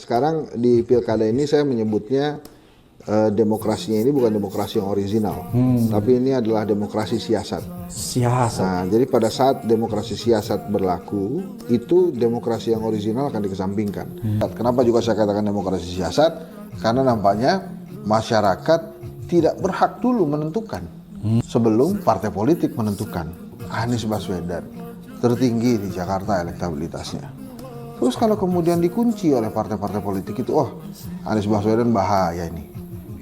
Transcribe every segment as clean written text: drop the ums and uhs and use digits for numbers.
Sekarang di pilkada ini saya menyebutnya demokrasinya ini bukan demokrasi yang original, tapi ini adalah demokrasi siasat. Nah, jadi pada saat demokrasi siasat berlaku, itu demokrasi yang original akan dikesampingkan. Kenapa juga saya katakan demokrasi siasat? Karena nampaknya masyarakat tidak berhak dulu menentukan sebelum partai politik menentukan. Anies Baswedan tertinggi di Jakarta elektabilitasnya. Terus kalau kemudian dikunci oleh partai-partai politik itu, oh Anies Baswedan bahaya ini.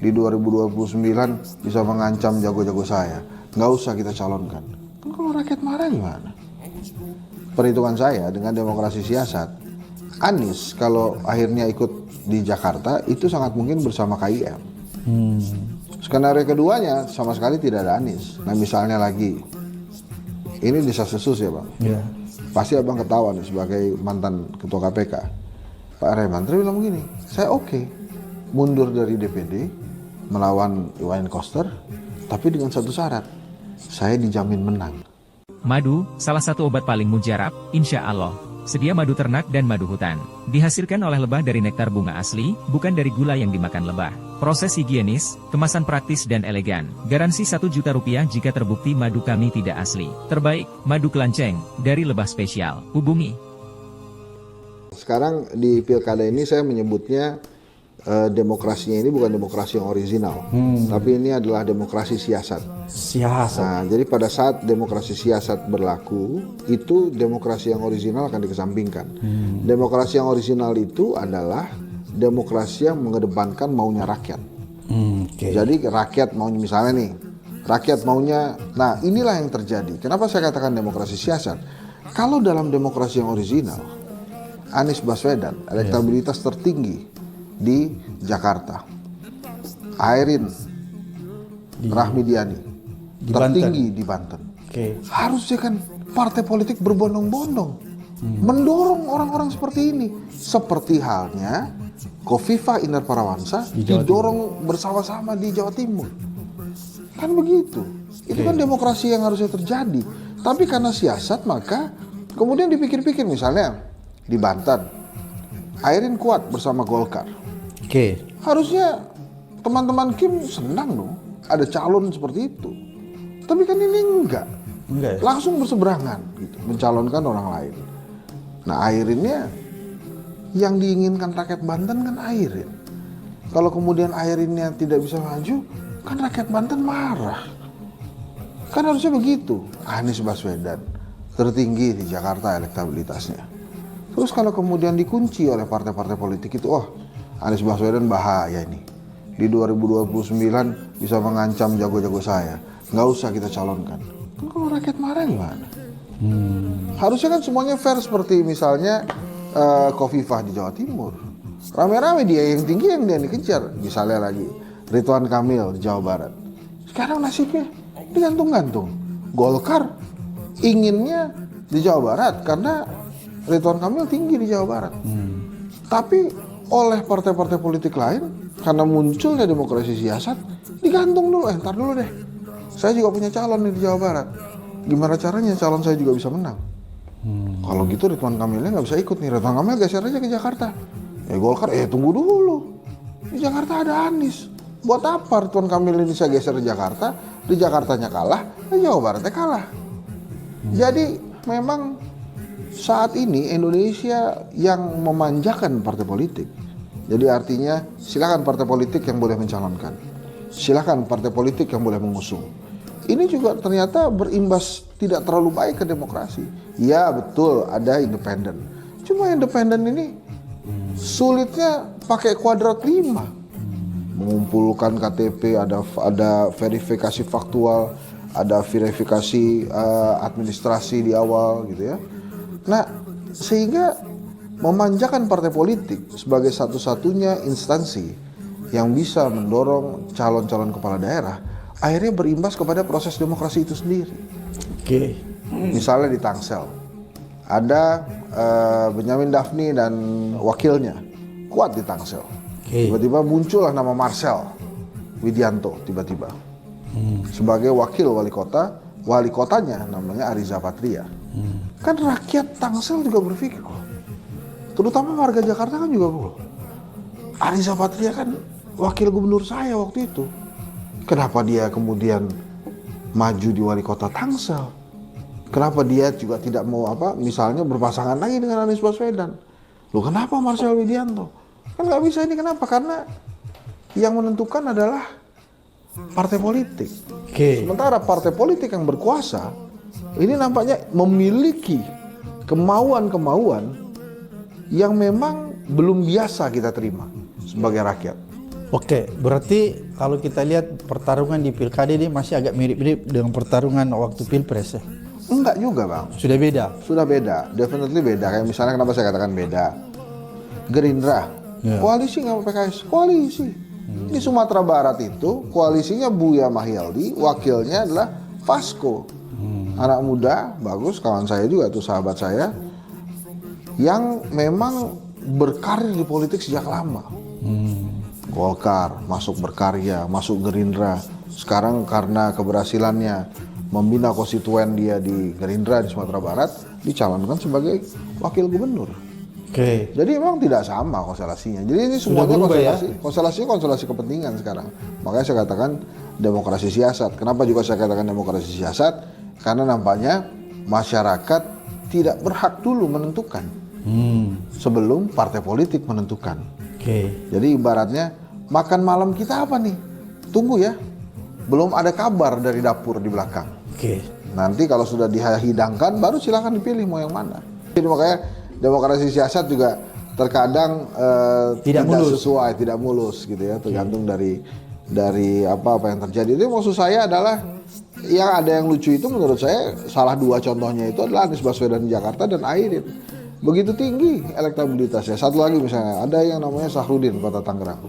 Di 2029 bisa mengancam jago-jago saya. Nggak usah kita calonkan. Kan kalau rakyat marah gimana? Perhitungan saya dengan demokrasi siasat, Anies kalau akhirnya ikut di Jakarta itu sangat mungkin bersama KIM. Skenario keduanya sama sekali tidak ada Anies. Nah misalnya lagi, ini desas-desus ya Bang. Yeah. Pasti Abang ketawa nih sebagai mantan ketua KPK. Pak Remantri bilang begini, saya oke mundur dari DPD melawan Iwayan Koster, tapi dengan satu syarat, saya dijamin menang. Madu, salah satu obat paling mujarab, insya Allah. Sedia madu ternak dan madu hutan. Dihasilkan oleh lebah dari nektar bunga asli, bukan dari gula yang dimakan lebah. Proses higienis, kemasan praktis dan elegan. Garansi 1 juta rupiah jika terbukti madu kami tidak asli. Terbaik, madu kelanceng, dari lebah spesial. Hubungi. Sekarang di pilkada ini saya menyebutnya demokrasinya ini bukan demokrasi yang original, tapi ini adalah demokrasi siasat. Nah, jadi pada saat demokrasi siasat berlaku, itu demokrasi yang original akan dikesampingkan. Demokrasi yang original itu adalah demokrasi yang mengedepankan maunya rakyat. Jadi rakyat maunya, misalnya nih, rakyat maunya, nah inilah yang terjadi. Kenapa saya katakan demokrasi siasat? Kalau dalam demokrasi yang original, Anies Baswedan elektabilitas tertinggi di Jakarta, Airin Rahmidiani tertinggi di Banten. Harusnya kan partai politik berbondong-bondong mendorong orang-orang seperti ini, seperti halnya Khofifah Indar Parawansa didorong bersama-sama di Jawa Timur. Kan begitu. Itu kan demokrasi yang harusnya terjadi. Tapi karena siasat, maka kemudian dipikir-pikir, misalnya di Banten Airin kuat bersama Golkar. Harusnya teman-teman Kim senang dong ada calon seperti itu. Tapi kan ini enggak ya? Langsung berseberangan gitu, mencalonkan orang lain. Nah Airinnya yang diinginkan rakyat Banten kan Airin. Kalau kemudian Airinnya tidak bisa maju, kan rakyat Banten marah. Kan harusnya begitu. Anies Baswedan tertinggi di Jakarta elektabilitasnya. Terus kalau kemudian dikunci oleh partai-partai politik itu, oh Anies Baswedan bahaya ini. Di 2029 bisa mengancam jago-jago saya. Nggak usah kita calonkan. Kan kalau rakyat marah gimana? Harusnya kan semuanya fair, seperti misalnya Khofifah di Jawa Timur. Rame-rame dia yang tinggi yang dia dikejar. Misalnya lagi Ridwan Kamil di Jawa Barat. Sekarang nasibnya digantung-gantung. Golkar inginnya di Jawa Barat karena Ridwan Kamil tinggi di Jawa Barat. Tapi oleh partai-partai politik lain, karena munculnya demokrasi siasat, digantung dulu, ntar dulu deh. Saya juga punya calon nih di Jawa Barat. Gimana caranya calon saya juga bisa menang? Kalau gitu Ridwan Kamilnya nggak bisa ikut nih. Ridwan Kamil geser aja ke Jakarta. Golkar, tunggu dulu. Di Jakarta ada Anies. Buat apa Ridwan Kamil ini saya geser ke Jakarta? Di Jakartanya kalah, di Jawa Baratnya kalah. Jadi memang saat ini Indonesia yang memanjakan partai politik. Jadi artinya silakan partai politik yang boleh mencalonkan, silakan partai politik yang boleh mengusung. Ini juga ternyata berimbas tidak terlalu baik ke demokrasi. Ya betul ada independen. Cuma independen ini sulitnya pakai kuadrat 5. Mengumpulkan KTP, ada verifikasi faktual, ada verifikasi administrasi di awal gitu ya. Nah, sehingga memanjakan partai politik sebagai satu-satunya instansi yang bisa mendorong calon-calon kepala daerah, akhirnya berimbas kepada proses demokrasi itu sendiri. Misalnya di Tangsel, ada Benyamin Daphni dan wakilnya kuat di Tangsel. Tiba-tiba muncullah nama Marcel Widianto tiba-tiba sebagai wakil wali kota. Wali kotanya namanya Ariza Patria. Kan rakyat Tangsel juga berpikir, terutama warga Jakarta kan juga Ariza Patria kan wakil gubernur saya waktu itu. Kenapa dia kemudian maju di wali kota Tangsel? Kenapa dia juga tidak mau misalnya berpasangan lagi dengan Anies Baswedan? Loh kenapa Marcel Widianto? Kan nggak bisa ini, kenapa? Karena yang menentukan adalah partai politik. Sementara partai politik yang berkuasa ini nampaknya memiliki kemauan-kemauan yang memang belum biasa kita terima sebagai rakyat. Oke, berarti kalau kita lihat pertarungan di pilkada ini masih agak mirip-mirip dengan pertarungan waktu pilpres ya? Enggak juga bang. Sudah beda? Sudah beda, definitely beda. Kayak misalnya kenapa saya katakan beda. Gerindra, koalisi nggak PKS, koalisi. Di Sumatera Barat itu koalisinya Buya Mahyaldi, wakilnya adalah Fasko. Anak muda, bagus, kawan saya juga tuh, sahabat saya. Yang memang berkarir di politik sejak lama. Golkar, masuk berkarya, masuk Gerindra. Sekarang karena keberhasilannya membina konstituen dia di Gerindra di Sumatera Barat, dicalonkan sebagai wakil gubernur. Jadi memang tidak sama konstelasinya. Jadi ini semuanya konstelasi kepentingan sekarang. Makanya saya katakan demokrasi siasat. Kenapa juga saya katakan demokrasi siasat? Karena nampaknya masyarakat tidak berhak dulu menentukan sebelum partai politik menentukan. Jadi ibaratnya makan malam kita apa nih? Tunggu ya. Belum ada kabar dari dapur di belakang. Nanti kalau sudah dihidangkan baru silakan dipilih mau yang mana. Jadi makanya demokrasi siasat juga terkadang tidak sesuai, tidak mulus gitu ya, tergantung dari apa yang terjadi. Itu maksud saya adalah yang ada yang lucu itu menurut saya salah dua contohnya itu adalah Anies Baswedan di Jakarta dan Airin. Begitu tinggi elektabilitasnya. Satu lagi misalnya ada yang namanya Sahrudin Kota Tangerang.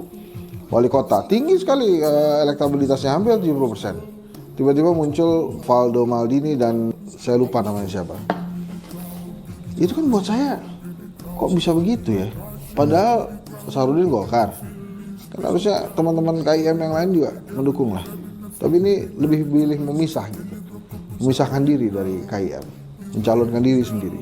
Wali kota tinggi sekali elektabilitasnya hampir 70%. Tiba-tiba muncul Valdo Maldini dan saya lupa namanya siapa. Itu kan buat saya kok bisa begitu ya, padahal Sahrudin Golkar kan harusnya teman-teman KIM yang lain juga mendukung lah, tapi ini lebih pilih memisah gitu, memisahkan diri dari KIM, mencalonkan diri sendiri.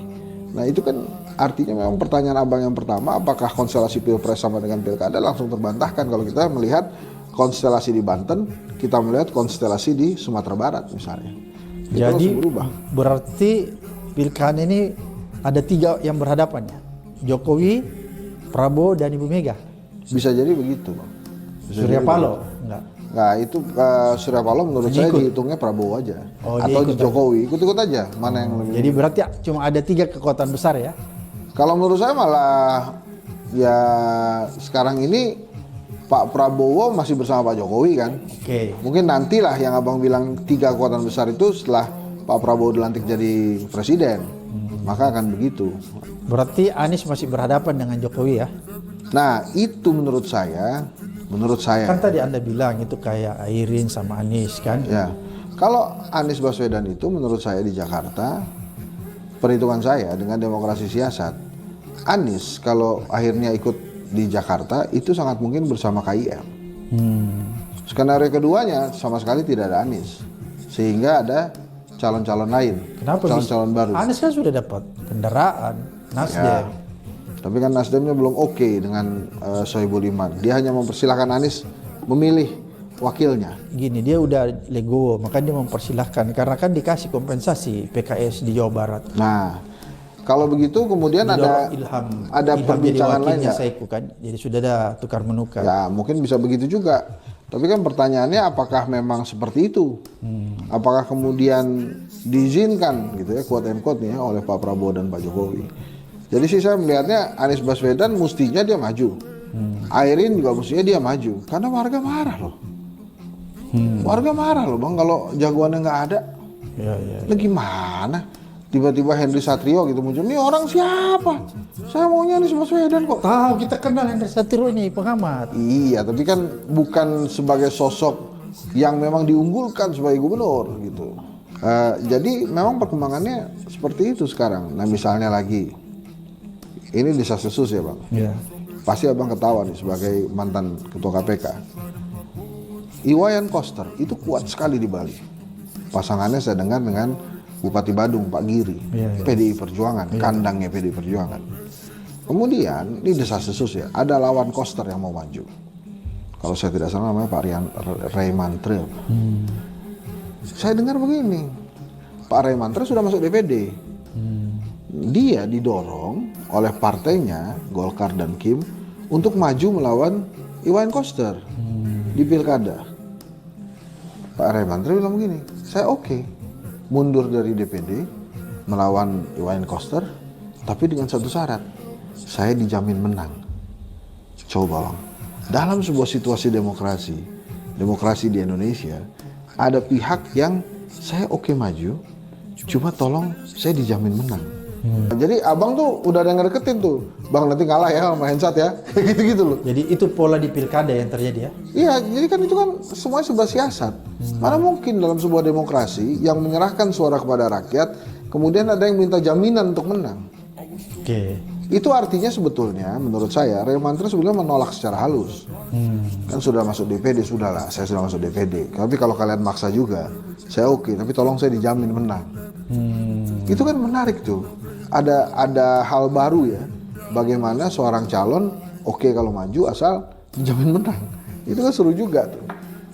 Nah itu kan artinya memang pertanyaan abang yang pertama, apakah konstelasi pilpres sama dengan pilkada, langsung terbantahkan kalau kita melihat konstelasi di Banten, kita melihat konstelasi di Sumatera Barat misalnya. Jadi berarti pilkada ini ada 3 yang berhadapan ya, Jokowi, Prabowo, dan Ibu Mega. Bisa jadi begitu bang. Surya Paloh enggak? Nah itu Surya Paloh menurut saya dihitungnya Prabowo aja, atau di Jokowi ikut-ikut aja mana yang lebih. Jadi berarti cuma ada 3 kekuatan besar ya? Kalau menurut saya malah ya sekarang ini Pak Prabowo masih bersama Pak Jokowi kan. Mungkin nantilah yang abang bilang 3 kekuatan besar itu setelah Pak Prabowo dilantik jadi presiden. Maka akan begitu. Berarti Anies masih berhadapan dengan Jokowi ya? Nah itu menurut saya kan tadi Anda bilang itu kayak Airin sama Anies kan? Ya, kalau Anies Baswedan itu menurut saya di Jakarta, perhitungan saya dengan demokrasi siasat, Anies kalau akhirnya ikut di Jakarta itu sangat mungkin bersama KIM. Skenario keduanya sama sekali tidak ada Anies, sehingga ada calon-calon lain. Kenapa? Calon-calon baru. Anies kan sudah dapat kendaraan, Nasdem. Ya, tapi kan Nasdemnya belum oke dengan Sohibul Iman. Dia hanya mempersilahkan Anies memilih wakilnya. Gini, dia udah legowo, makanya dia mempersilahkan karena kan dikasih kompensasi PKS di Jawa Barat. Nah, kalau begitu kemudian ada perbincangan lain ya. Saiku kan, jadi sudah ada tukar menukar. Ya, mungkin bisa begitu juga. Tapi kan pertanyaannya apakah memang seperti itu? Apakah kemudian diizinkan gitu ya, quote and quote nih ya, oleh Pak Prabowo dan Pak Jokowi. Jadi sih saya melihatnya Anies Baswedan mestinya dia maju. Airin juga mestinya dia maju. Karena warga marah loh. Warga marah loh bang kalau jagoannya nggak ada. Lah gimana? Tiba-tiba Henry Satrio gitu muncul. Ini orang siapa? Saya maunya Anies Baswedan kok. Tahu, kita kenal Henry Satrio ini pengamat. Iya, tapi kan bukan sebagai sosok yang memang diunggulkan sebagai gubernur gitu. Jadi memang perkembangannya seperti itu sekarang. Nah misalnya lagi, ini desas-desus ya bang. Pasti abang ketawa nih sebagai mantan ketua KPK. Iwayan Koster itu kuat sekali di Bali. Pasangannya saya dengar dengan Bupati Badung Pak Giri, PDI Perjuangan, kandangnya PDI Perjuangan. Kemudian ini desas-desus ya, ada lawan Koster yang mau maju. Kalau saya tidak salah namanya Pak Ray Mantre. Saya dengar begini, Pak Ray Mantre sudah masuk DPD. Dia didorong oleh partainya Golkar dan Kim untuk maju melawan Iwayan Koster di pilkada. Pak Ray Mantre bilang begini, saya oke mundur dari DPD melawan Iwayan Koster, tapi dengan satu syarat, saya dijamin menang. Coba bang, dalam sebuah situasi demokrasi di Indonesia, ada pihak yang saya oke maju, cuma tolong saya dijamin menang. Jadi abang tuh udah ada yang ngedeketin tuh, bang nanti kalah ya sama Hensat ya, gitu-gitu loh. Jadi itu pola di pilkada yang terjadi ya? Iya, jadi kan itu kan semuanya sebuah siasat. Mana mungkin dalam sebuah demokrasi yang menyerahkan suara kepada rakyat, kemudian ada yang minta jaminan untuk menang. Oke. Itu artinya sebetulnya menurut saya Ray Mantre sebenarnya menolak secara halus. Kan sudah masuk DPD, sudahlah saya sudah masuk DPD. Tapi kalau kalian maksa juga, saya oke, tapi tolong saya dijamin menang. Itu kan menarik tuh. Ada hal baru ya. Bagaimana seorang calon oke kalau maju asal dijamin menang. Itu kan seru juga tuh.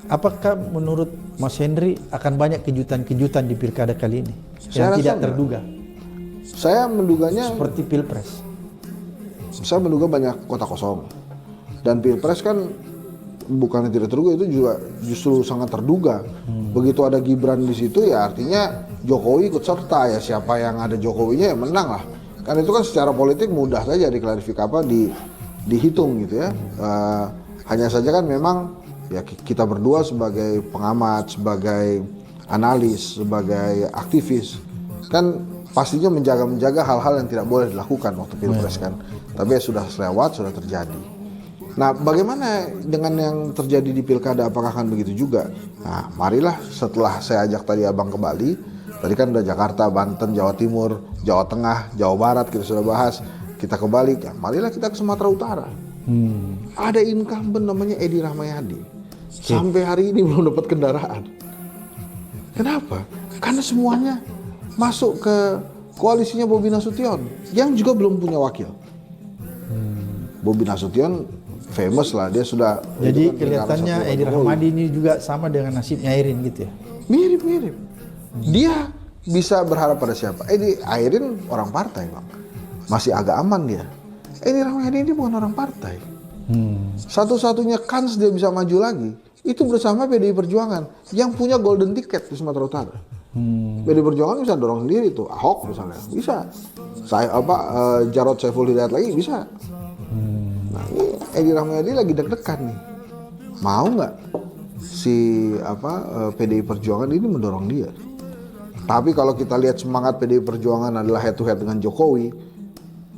Apakah menurut Mas Henry akan banyak kejutan-kejutan di pilkada kali ini Saya yang rasa tidak enggak. terduga? Saya menduganya, Seperti pilpres. saya menduga banyak kota kosong. Dan pilpres kan bukan tidak terduga, itu juga justru sangat terduga. Begitu ada Gibran di situ ya artinya Jokowi ikut serta ya, siapa yang ada Jokowinya ya menang lah. Kan itu kan secara politik mudah saja dihitung gitu ya. Hanya saja kan memang ya kita berdua sebagai pengamat, sebagai analis, sebagai aktivis kan pastinya menjaga hal-hal yang tidak boleh dilakukan waktu pilpres kan. Tapi ya sudah selewat, sudah terjadi. Nah, bagaimana dengan yang terjadi di pilkada? Apakah akan begitu juga? Nah, marilah setelah saya ajak tadi abang ke Bali, tadi kan udah Jakarta, Banten, Jawa Timur, Jawa Tengah, Jawa Barat kita sudah bahas. Kita ke Bali, ya, marilah kita ke Sumatera Utara. Ada incumbent namanya Edi Rahmayadi. Sampai hari ini belum dapat kendaraan. Kenapa? Karena semuanya masuk ke koalisinya Bobi Nasution yang juga belum punya wakil. Bobi Nasution famous lah, dia sudah. Jadi kelihatannya Edi Rahmayadi ini juga sama dengan nasibnya Airin gitu ya? Mirip-mirip. Dia bisa berharap pada siapa? Airin orang partai bang, masih agak aman dia. Edi Rahmayadi ini bukan orang partai. Satu-satunya kans dia bisa maju lagi itu bersama PDI Perjuangan yang punya golden ticket di Sumatera Utara. PDI Perjuangan bisa dorong sendiri tuh, Ahok misalnya bisa. Jarod Saiful Hidayat lagi bisa. Nah, ini Edi Rahmayadi lagi deg-degan nih. Mau nggak si PDI Perjuangan ini mendorong dia? Tapi kalau kita lihat semangat PDI Perjuangan adalah head to head dengan Jokowi,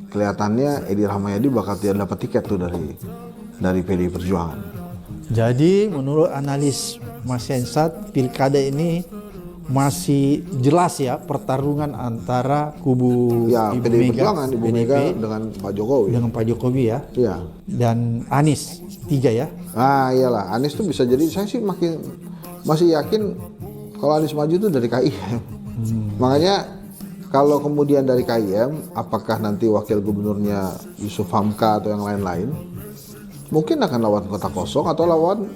kelihatannya Edi Rahmayadi bakal tidak dapat tiket tuh dari PDI Perjuangan. Jadi menurut analis Mas Hensat, pilkada ini masih jelas ya pertarungan antara kubu Ya, Ibu PDI Mega, Perjuangan, Ibu Mega dengan Pak Jokowi. dengan Pak Jokowi ya, Iya. dan Anies 3 ya. Ah iyalah, Anies tuh bisa jadi, saya sih masih yakin kalau Anies maju tuh dari KIM. Makanya kalau kemudian dari KIM, apakah nanti wakil gubernurnya Yusuf Hamka atau yang lain-lain, mungkin akan lawan kota kosong atau lawan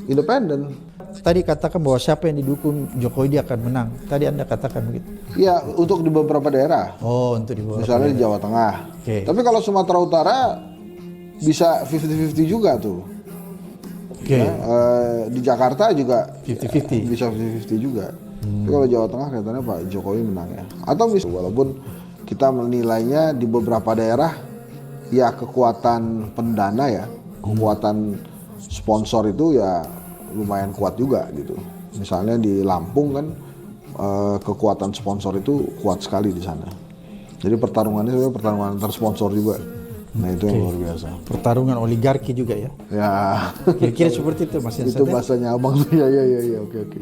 independen. Tadi katakan bahwa siapa yang didukung Jokowi dia akan menang. Tadi Anda katakan begitu. Ya, untuk di beberapa daerah. Oh, untuk di bawah. Misalnya di Jawa Tengah. Oke. Tapi kalau Sumatera Utara bisa 50-50 juga tuh. Oke. Ya, di Jakarta juga 50-50. bisa 50-50 juga. Tapi kalau Jawa Tengah kelihatannya Pak Jokowi menang ya. Atau walaupun kita menilainya di beberapa daerah ya kekuatan pendana ya, kekuatan sponsor itu ya lumayan kuat juga gitu. Misalnya di Lampung kan kekuatan sponsor itu kuat sekali di sana. Jadi pertarungannya sebenarnya pertarungan antar sponsor juga. Nah itu yang luar biasa. Pertarungan oligarki juga ya. Ya Kira-kira seperti itu Mas Hensat. itu bahasanya abang tuh ya oke.